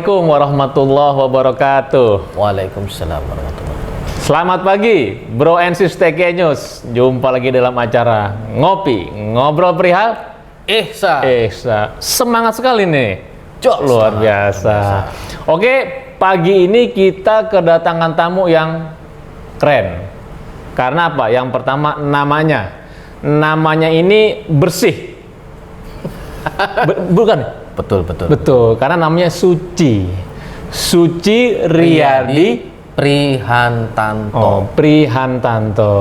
Assalamualaikum warahmatullahi wabarakatuh. Waalaikumsalam warahmatullahi wabarakatuh. Selamat pagi, Bro and Sis TK News. Jumpa lagi dalam acara Ngopi, Ngobrol Perihal Ihsan. Semangat sekali nih. Cok, Luar biasa. Oke, pagi ini kita kedatangan tamu yang keren. Karena apa? Yang pertama namanya ini bersih. Bukan? Betul. Karena namanya Suci Riyadi Prihantanto. Oh, Prihantanto.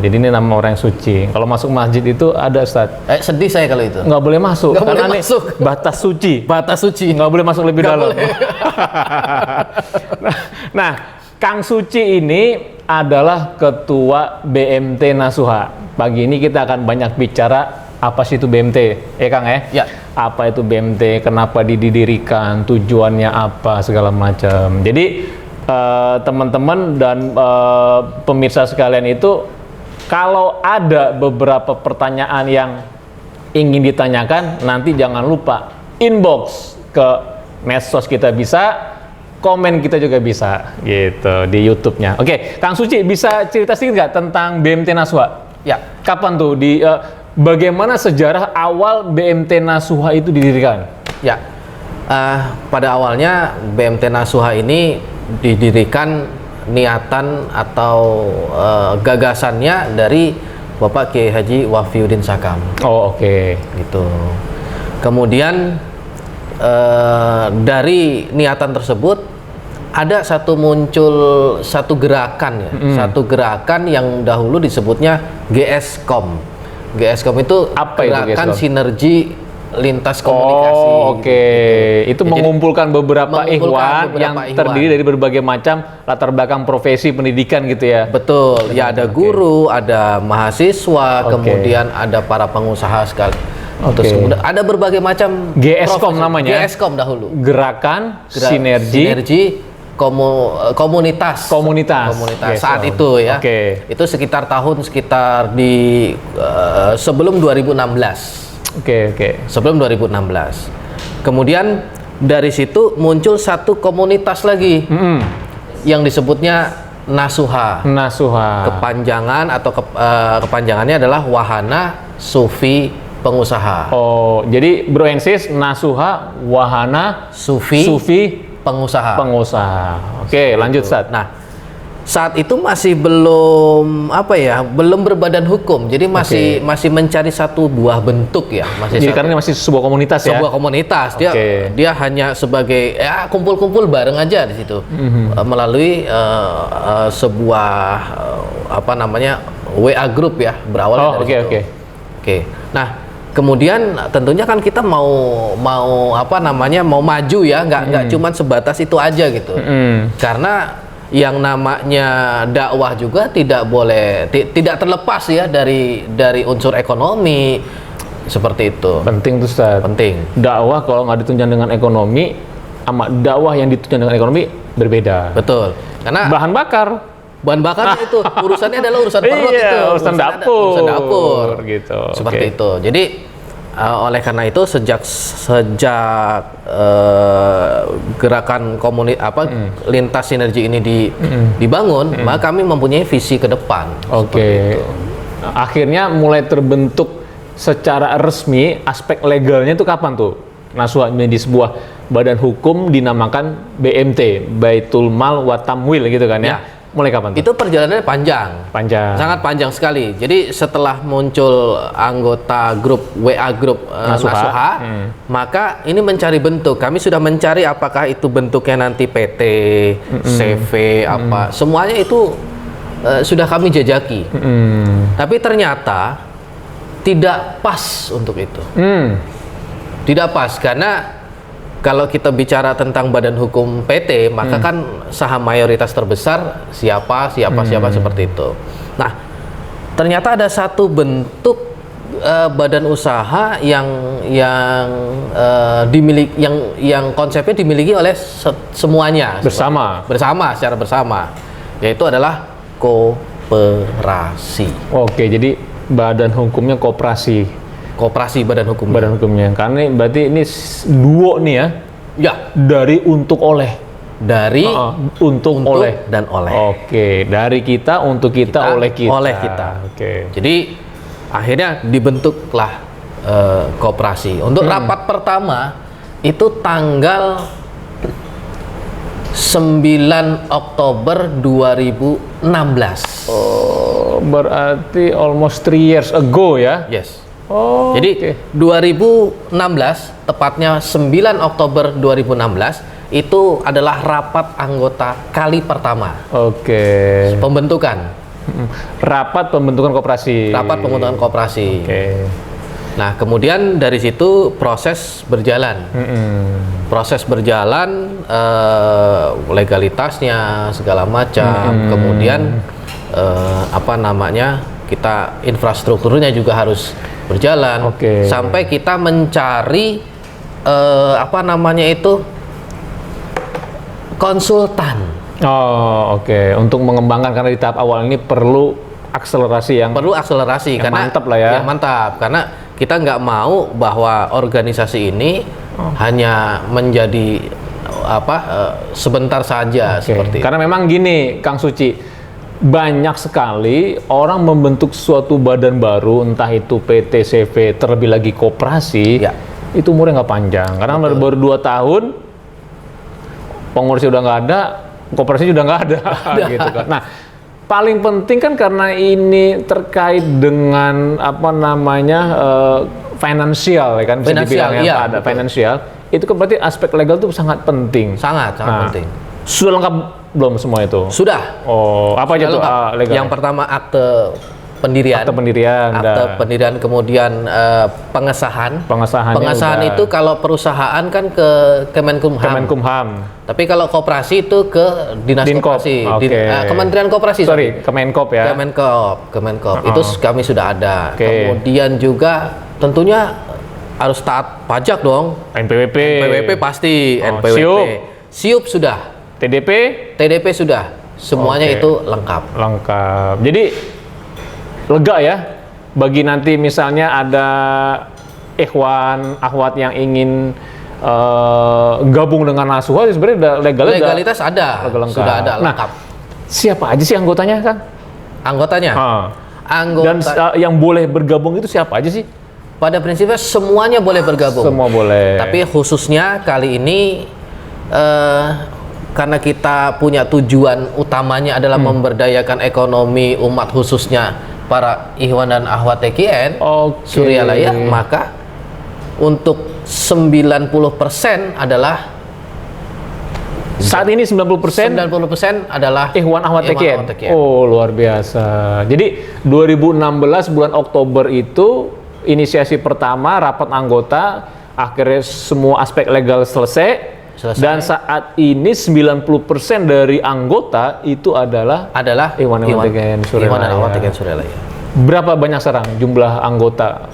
Jadi ini nama orang yang suci. Kalau masuk masjid itu ada, Ustaz. Sedih saya kalau itu. Nggak boleh masuk. Nggak karena boleh masuk. Batas suci. Batas suci. Nggak boleh masuk lebih Nggak dalam. boleh. Nah, Kang Suci ini adalah Ketua BMT Nasuha. Pagi ini kita akan banyak bicara apa sih itu BMT, Kang ya? Ya. Apa itu BMT? Kenapa didirikan? Tujuannya apa? Segala macam. Jadi teman-teman dan pemirsa sekalian itu, kalau ada beberapa pertanyaan yang ingin ditanyakan, nanti jangan lupa inbox ke medsos kita, bisa komen kita juga bisa gitu di YouTube-nya. Oke, Kang Suci bisa cerita sedikit nggak tentang BMT Nasuha? Ya. Kapan tuh bagaimana sejarah awal BMT Nasuha itu didirikan? Ya. Pada awalnya BMT Nasuha ini didirikan niatan atau gagasannya dari Bapak Kiai Haji Wafiuddin Sakam. Oh, oke. Gitu. Kemudian dari niatan tersebut ada muncul satu gerakan ya, satu gerakan yang dahulu disebutnya GSKOM. GSKOM itu apa gerakan itu, sinergi lintas komunikasi. Oh, oke. Itu mengumpulkan beberapa ikhwan yang terdiri dari berbagai macam latar belakang profesi pendidikan gitu ya. Betul. Ya, ada guru, ada mahasiswa, kemudian ada para pengusaha sekali. Terus kemudian ada berbagai macam GSKOM namanya. GSKOM dahulu. Gerakan sinergi komunitas saat itu ya. Itu sekitar di sebelum 2016. Sebelum 2016. Kemudian dari situ muncul satu komunitas lagi yang disebutnya Nasuha. Kepanjangan atau kepanjangannya adalah Wahana Sufi Pengusaha. Oh, jadi Bro and Sis, Nasuha, Wahana Sufi Pengusaha. Oke, lanjut, Ustaz. Nah, saat itu masih belum berbadan hukum. Jadi masih mencari satu buah bentuk ya, karena masih sebuah komunitas ya. Sebuah komunitas. Dia hanya sebagai kumpul-kumpul bareng aja di situ. Melalui sebuah WA group ya, berawal dari situ. Oke. Nah, kemudian tentunya kan kita mau maju ya, nggak cuma sebatas itu aja gitu. Karena yang namanya dakwah juga tidak terlepas ya dari unsur ekonomi, seperti itu. Penting tuh, Ustaz. Penting. Dakwah kalau nggak ditunjang dengan ekonomi, sama dakwah yang ditunjang dengan ekonomi berbeda. Betul. Karena bahan bakarnya itu urusannya adalah urusan perut itu. Urusan dapur gitu. Seperti itu. Jadi oleh karena itu sejak gerakan lintas sinergi ini dibangun, maka kami mempunyai visi ke depan. Akhirnya mulai terbentuk secara resmi, aspek legalnya itu kapan tuh? Nasuha menjadi sebuah badan hukum dinamakan BMT, Baitul Mal wa Tamwil gitu kan ya. Mulai kapan tuh? Itu perjalanannya panjang, sangat panjang sekali. Jadi setelah muncul anggota WA grup Nasuha, maka ini mencari bentuk. Kami sudah mencari apakah itu bentuknya nanti PT, CV, semuanya itu sudah kami jajaki. Tapi ternyata tidak pas untuk itu. Tidak pas karena kalau kita bicara tentang badan hukum PT, maka kan saham mayoritas terbesar siapa seperti itu. Nah, ternyata ada satu bentuk badan usaha yang konsepnya dimiliki oleh semuanya secara bersama, yaitu adalah koperasi. Oke, jadi badan hukumnya koperasi. Badan hukumnya. Karena berarti ini duo nih ya. Ya. Dari untuk oleh. Dari untuk oleh dan oleh. Oke, dari kita untuk kita oleh kita. Oleh kita. Oke. Jadi akhirnya dibentuklah koperasi. Untuk rapat pertama itu tanggal 9 Oktober 2016. Oh, berarti almost 3 years ago ya? Yes. Oh, jadi 2016, tepatnya 9 Oktober 2016 itu adalah rapat anggota kali pertama. Oke. Pembentukan. Rapat pembentukan koperasi. Rapat pembentukan koperasi. Oke. Nah, kemudian dari situ proses berjalan. Proses berjalan, legalitasnya segala macam. Kemudian kita infrastrukturnya juga harus berjalan. Sampai kita mencari konsultan. Oh, oke. Untuk mengembangkan, karena di tahap awal ini perlu akselerasi yang karena mantap lah ya. Yang mantap, karena kita nggak mau bahwa organisasi ini hanya menjadi sebentar saja seperti itu. Karena memang gini, Kang Suci, banyak sekali orang membentuk suatu badan baru, entah itu PT, CV, terlebih lagi koperasi, itu umurnya nggak panjang. Karena baru 2 tahun, pengurusnya udah nggak ada, koperasi udah nggak ada, gitu kan. Nah, paling penting kan karena ini terkait dengan finansial, ya kan, bisa dibilang ada finansial, itu kan berarti aspek legal itu sangat penting. Sangat penting. Sudah lengkap belum semua itu? Sudah. Oh, apa aja tuh legal? Yang pertama akte pendirian. Akte pendirian, kemudian pengesahan. Pengesahan itu kalau perusahaan kan ke Kemenkumham. Tapi kalau koperasi itu ke Dinas Koperasi. Kementerian Koperasi. Kemenkop ya. Kemenkop. Itu kami sudah ada. Kemudian juga tentunya harus taat pajak dong. NPWP pasti. NPWP. SIUP sudah. TDP sudah. Semuanya itu lengkap. Jadi lega ya bagi nanti misalnya ada ikhwan akhwat yang ingin gabung dengan Nasuha, sebenarnya legalitas ada, sudah ada lengkap. Siapa aja sih anggotanya, Kang? Anggotanya? Dan yang boleh bergabung itu siapa aja sih? Pada prinsipnya semuanya boleh bergabung. Semua boleh. Tapi khususnya kali ini karena kita punya tujuan utamanya adalah memberdayakan ekonomi umat, khususnya para ikhwan dan akhwat TKN Suryalaya, maka untuk 90% adalah saat ini 90% adalah ikhwan akhwat TKN. Oh, luar biasa. Jadi 2016 bulan Oktober itu inisiasi pertama rapat anggota, akhirnya semua aspek legal selesai. Dan saat ini 90% dari anggota itu adalah ikhwan TKN Suryalaya. Berapa banyak sekarang jumlah anggota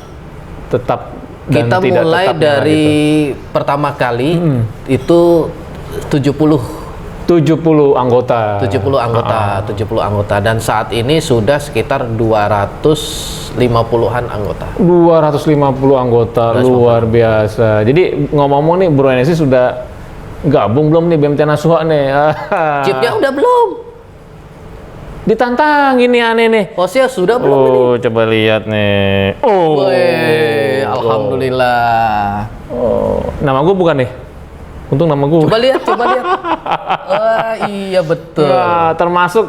tetap dan kita tidak mulai tetap dari pertama kali itu 70 anggota. 70 anggota dan saat ini sudah sekitar 250-an anggota. 250 anggota, luar biasa. Jadi ngomong-ngomong nih, Bro Enesi sudah gabung belum nih BMT Nasuha nih? Chipnya udah belum? Ditantang ini aneh nih. Posnya sudah belum ini? Coba lihat nih. Alhamdulillah. Nama gue bukan nih. Untung nama gue. Coba lihat. Iya betul. Termasuk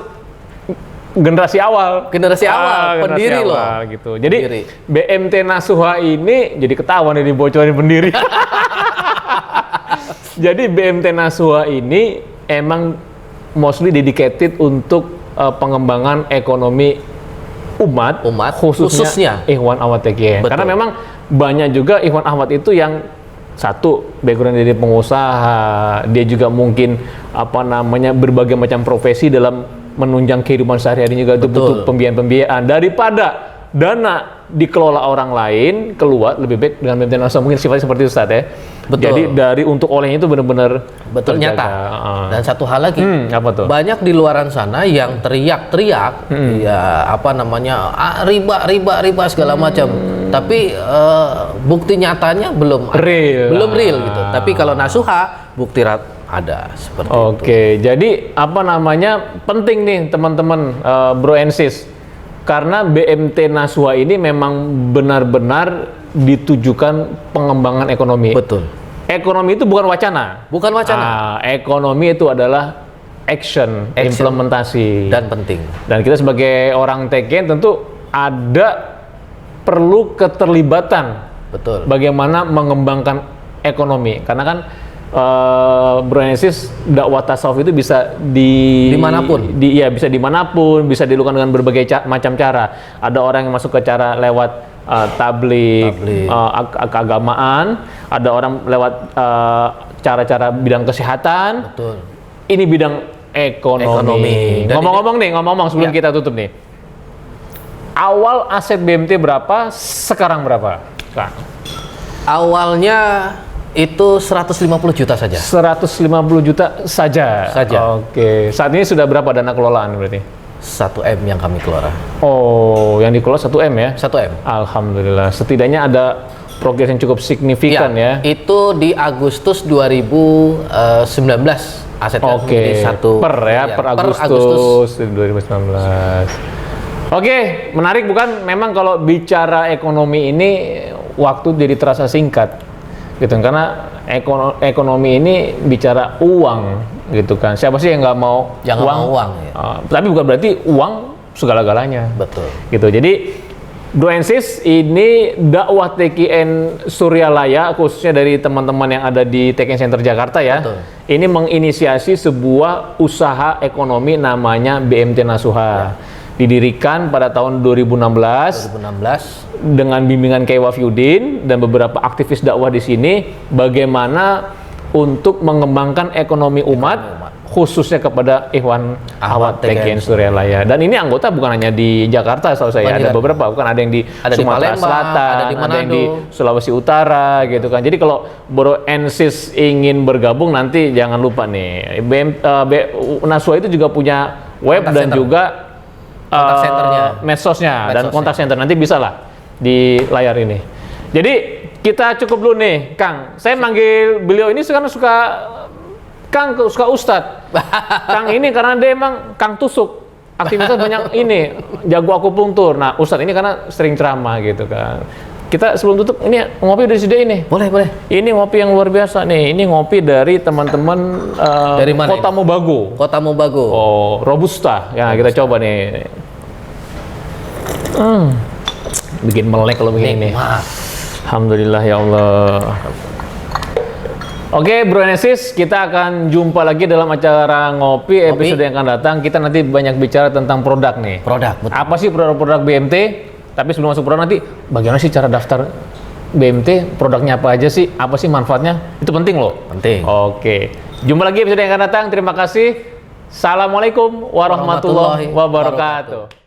generasi awal. Pendiri loh. Gitu. Jadi BMT Nasuha ini jadi ketahuan nih dibocorin pendiri. Jadi BMT Nasuha ini emang mostly dedicated untuk pengembangan ekonomi umat khususnya ikhwan akhwat TKN. Karena memang banyak juga ikhwan akhwat itu yang satu background dari pengusaha, dia juga mungkin berbagai macam profesi dalam menunjang kehidupan sehari-hari, juga itu butuh pembiayaan. Daripada dana dikelola orang lain, keluar lebih baik dengan BMT Nasuha, mungkin sifatnya seperti itu, Ustaz ya. Jadi dari untuk olehnya itu benar-benar nyata. Dan satu hal lagi, apa tuh? Banyak di luaran sana yang teriak-teriak, riba segala macam. tapi bukti nyatanya belum real gitu. Tapi kalau Nasuha bukti ada seperti itu. Oke, jadi apa namanya penting nih teman-teman Bro and Sis, karena BMT Nasuha ini memang benar-benar ditujukan pengembangan ekonomi. Betul. Ekonomi itu bukan wacana. Bukan wacana. Ekonomi itu adalah action, implementasi. Dan penting. Dan kita sebagai orang Teken tentu perlu keterlibatan. Betul. Bagaimana mengembangkan ekonomi. Karena kan Bro and Sis, dakwah tasawuf itu bisa dimanapun. Bisa dimanapun, bisa dilakukan dengan berbagai macam cara. Ada orang yang masuk ke cara lewat tabligh, keagamaan, ada orang lewat cara-cara bidang kesehatan. Betul. Ini bidang ekonomi. Ngomong-ngomong sebelum kita tutup nih. Awal aset BMT berapa? Sekarang berapa, Kang? Awalnya itu 150 juta saja. 150 juta saja. Oke. Saat ini sudah berapa dana kelolaan berarti? 1M yang kami kelola. Oh, yang dikelola 1M ya? 1M. Alhamdulillah. Setidaknya ada progres yang cukup signifikan ya. Itu di Agustus 2019 asetnya menjadi per Agustus 2019. Oke, menarik bukan? Memang kalau bicara ekonomi ini waktu jadi terasa singkat. Gitu, karena ekonomi ini bicara uang gitu kan. Siapa sih yang nggak mau uang? Ya. Tapi bukan berarti uang segala-galanya. Betul. Gitu. Jadi Bro and Sis, ini dakwah TKN Suryalaya khususnya dari teman-teman yang ada di TKN Center Jakarta ya. Betul. Ini menginisiasi sebuah usaha ekonomi namanya BMT Nasuha. Ya. Didirikan pada tahun 2016 dengan bimbingan Kiai Wafiuddin dan beberapa aktivis dakwah di sini, bagaimana untuk mengembangkan ekonomi umat khususnya kepada Ikhwan Ahwat TKN Suryalaya. Dan ini anggota bukan hanya di Jakarta, setahu saya ada beberapa, bukan ada yang di Sumatera Selatan, ada yang di Sulawesi Utara gitu kan. Jadi kalau Bro and Sis ingin bergabung nanti jangan lupa nih, Nasuha itu juga punya web dan juga kontak senternya, medsosnya dan kontak center, nanti bisa lah di layar ini. Jadi kita cukup dulu nih, Kang. Saya manggil beliau ini sekarang suka Kang, suka Ustadz. Kang ini karena dia emang Kang Tusuk. Aktivitas banyak ini, jago akupunktur. Nah, Ustadz ini karena sering ceramah gitu kan. Kita sebelum tutup, ini ngopi udah disediain nih. Boleh. Ini ngopi yang luar biasa nih. Ini ngopi dari teman-teman dari mana Kota Mobago. Kota Mobago. Oh, Robusta. Ya, kita coba nih. Bikin melek kalau begini nih. Alhamdulillah ya Allah. Oke, Bro and Sis, kita akan jumpa lagi dalam acara ngopi episode yang akan datang. Kita nanti banyak bicara tentang produk nih. Produk, betul. Apa sih produk-produk BMT? Tapi sebelum masuk produk nanti, bagaimana sih cara daftar BMT? Produknya apa aja sih? Apa sih manfaatnya? Itu penting loh. Penting. Oke. Jumpa lagi episode yang akan datang. Terima kasih. Assalamualaikum warahmatullahi wabarakatuh.